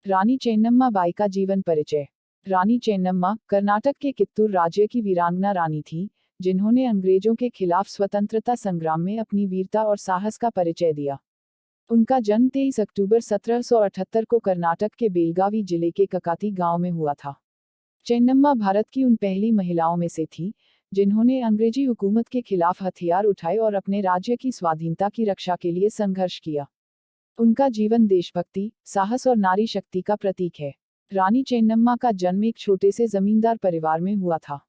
Rani Chennamma by का जीवन परिचय। रानी चेन्नम्मा कर्नाटक के कित्तूर राज्य की वीरांगना रानी थी, जिन्होंने अंग्रेजों के खिलाफ स्वतंत्रता संग्राम में अपनी वीरता और साहस का परिचय दिया। उनका जन्म 23 अक्टूबर 1778 को कर्नाटक के बेलगावी जिले के ककाती गांव में हुआ था। चेन्नम्मा भारत की उन पहली महिलाओं में से थी, जिन्होंने अंग्रेजी हुकूमत के खिलाफ हथियार उठाए और अपने राज्य की स्वाधीनता की रक्षा के लिए संघर्ष किया। उनका जीवन देशभक्ति, साहस और नारी शक्ति का प्रतीक है। रानी चेन्नम्मा का जन्म एक छोटे से जमींदार परिवार में हुआ था।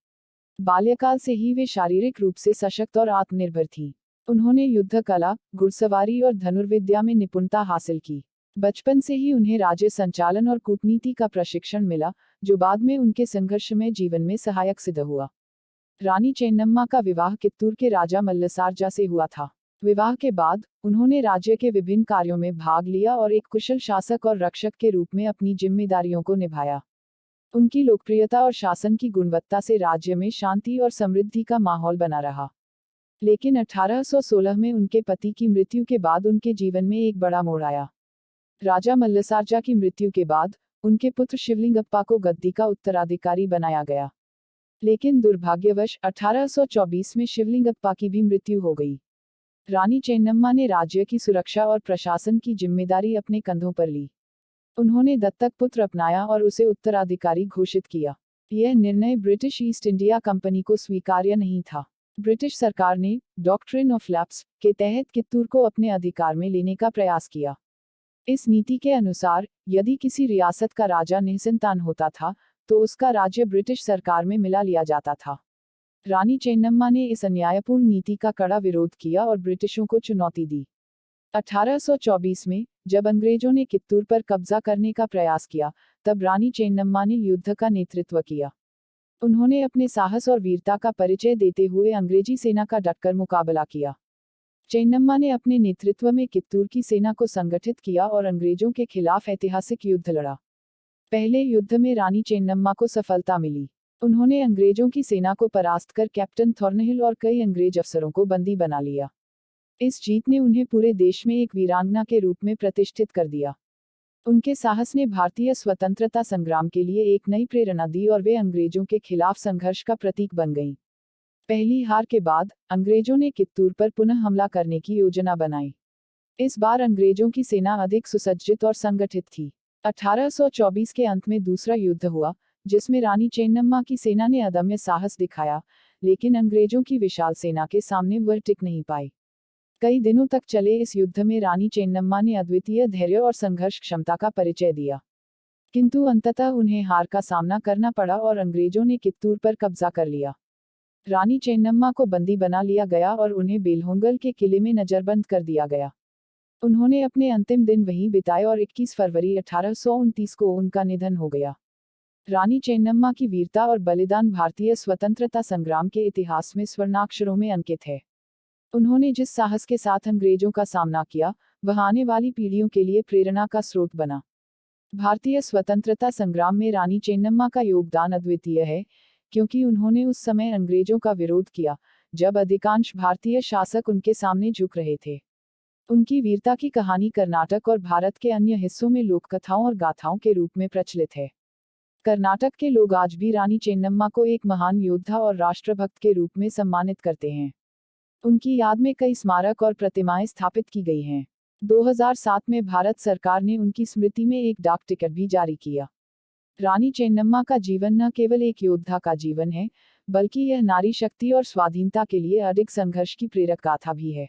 बाल्यकाल से ही वे शारीरिक रूप से सशक्त और आत्मनिर्भर थीं। उन्होंने युद्ध कला, घुड़सवारी और धनुर्विद्या में निपुणता हासिल की। बचपन से ही उन्हें राज्य संचालन और कूटनीति का प्रशिक्षण मिला, जो बाद में उनके संघर्षमय जीवन में सहायक सिद्ध हुआ। रानी चेन्नम्मा का विवाह कित्तूर के राजा मल्लसार्जा से हुआ था। विवाह के बाद उन्होंने राज्य के विभिन्न कार्यों में भाग लिया और एक कुशल शासक और रक्षक के रूप में अपनी जिम्मेदारियों को निभाया। उनकी लोकप्रियता और शासन की गुणवत्ता से राज्य में शांति और समृद्धि का माहौल बना रहा। लेकिन 1816 में उनके पति की मृत्यु के बाद उनके जीवन में एक बड़ा मोड़ आया। राजा मल्लसार्जा की मृत्यु के बाद उनके पुत्र शिवलिंगप्पा को गद्दी का उत्तराधिकारी बनाया गया। लेकिन दुर्भाग्यवश 1824 में शिवलिंगप्पा की भी मृत्यु हो गई। रानी चेन्नम्मा ने राज्य की सुरक्षा और प्रशासन की जिम्मेदारी अपने कंधों पर ली। उन्होंने दत्तक पुत्र अपनाया और उसे उत्तराधिकारी घोषित किया। यह निर्णय ब्रिटिश ईस्ट इंडिया कंपनी को स्वीकार्य नहीं था। ब्रिटिश सरकार ने डॉक्ट्रिन ऑफ लैप्स के तहत कित्तूर को अपने अधिकार में लेने का प्रयास किया। इस नीति के अनुसार, यदि किसी रियासत का राजा निसंतान होता था, तो उसका राज्य ब्रिटिश सरकार में मिला लिया जाता था। रानी चेन्नम्मा ने इस अन्यायपूर्ण नीति का कड़ा विरोध किया और ब्रिटिशों को चुनौती दी। 1824 में, जब अंग्रेजों ने कित्तूर पर कब्जा करने का प्रयास किया, तब रानी चेन्नम्मा ने युद्ध का नेतृत्व किया। उन्होंने अपने साहस और वीरता का परिचय देते हुए अंग्रेजी सेना का डटकर मुकाबला किया। चेन्नम्मा ने अपने नेतृत्व में कित्तूर की सेना को संगठित किया और अंग्रेजों के खिलाफ ऐतिहासिक युद्ध लड़ा। पहले युद्ध में रानी चेन्नम्मा को सफलता मिली। उन्होंने अंग्रेजों की सेना को परास्त कर कैप्टन थॉर्नहिल और कई अंग्रेज अफसरों को बंदी बना लिया। इस जीत ने उन्हें पूरे देश में एक वीरांगना के रूप में प्रतिष्ठित कर दिया। उनके साहस ने भारतीय स्वतंत्रता संग्राम के लिए एक नई प्रेरणा दी और वे अंग्रेजों के खिलाफ संघर्ष का प्रतीक बन गईं। पहली हार के बाद अंग्रेजों ने कित्तूर पर पुनः हमला करने की योजना बनाई। इस बार अंग्रेजों की सेना अधिक सुसज्जित और संगठित थी। 1824 के अंत में दूसरा युद्ध हुआ, जिसमें रानी चेन्नम्मा की सेना ने अदम्य साहस दिखाया, लेकिन अंग्रेजों की विशाल सेना के सामने वह टिक नहीं पाई। कई दिनों तक चले इस युद्ध में रानी चेन्नम्मा ने अद्वितीय धैर्य और संघर्ष क्षमता का परिचय दिया। किंतु अंततः उन्हें हार का सामना करना पड़ा और अंग्रेजों ने कित्तूर पर कब्जा कर लिया। रानी चेन्नम्मा को बंदी बना लिया गया और उन्हें बेलहोंगल के किले में नजरबंद कर दिया गया। उन्होंने अपने अंतिम दिन वहीं बिताए और 21 फरवरी 1829 को उनका निधन हो गया। रानी चेन्नम्मा की वीरता और बलिदान भारतीय स्वतंत्रता संग्राम के इतिहास में स्वर्णाक्षरों में अंकित है। उन्होंने जिस साहस के साथ अंग्रेजों का सामना किया, वह आने वाली पीढ़ियों के लिए प्रेरणा का स्रोत बना। भारतीय स्वतंत्रता संग्राम में रानी चेन्नम्मा का योगदान अद्वितीय है, क्योंकि उन्होंने उस समय अंग्रेजों का विरोध किया, जब अधिकांश भारतीय शासक उनके सामने झुक रहे थे। उनकी वीरता की कहानी कर्नाटक और भारत के अन्य हिस्सों में लोककथाओं और गाथाओं के रूप में प्रचलित है। कर्नाटक के लोग आज भी रानी चेन्नम्मा को एक महान योद्धा और राष्ट्रभक्त के रूप में सम्मानित करते हैं। उनकी याद में कई स्मारक और प्रतिमाएं स्थापित की गई हैं। 2007 में भारत सरकार ने उनकी स्मृति में एक डाक टिकट भी जारी किया। रानी चेन्नम्मा का जीवन न केवल एक योद्धा का जीवन है, बल्कि यह नारी शक्ति और स्वाधीनता के लिए अडिग संघर्ष की प्रेरक गाथा भी है।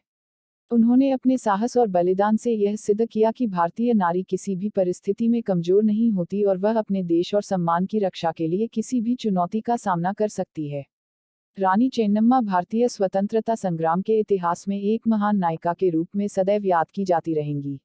उन्होंने अपने साहस और बलिदान से यह सिद्ध किया कि भारतीय नारी किसी भी परिस्थिति में कमजोर नहीं होती और वह अपने देश और सम्मान की रक्षा के लिए किसी भी चुनौती का सामना कर सकती है। रानी चेन्नम्मा भारतीय स्वतंत्रता संग्राम के इतिहास में एक महान नायिका के रूप में सदैव याद की जाती रहेंगी।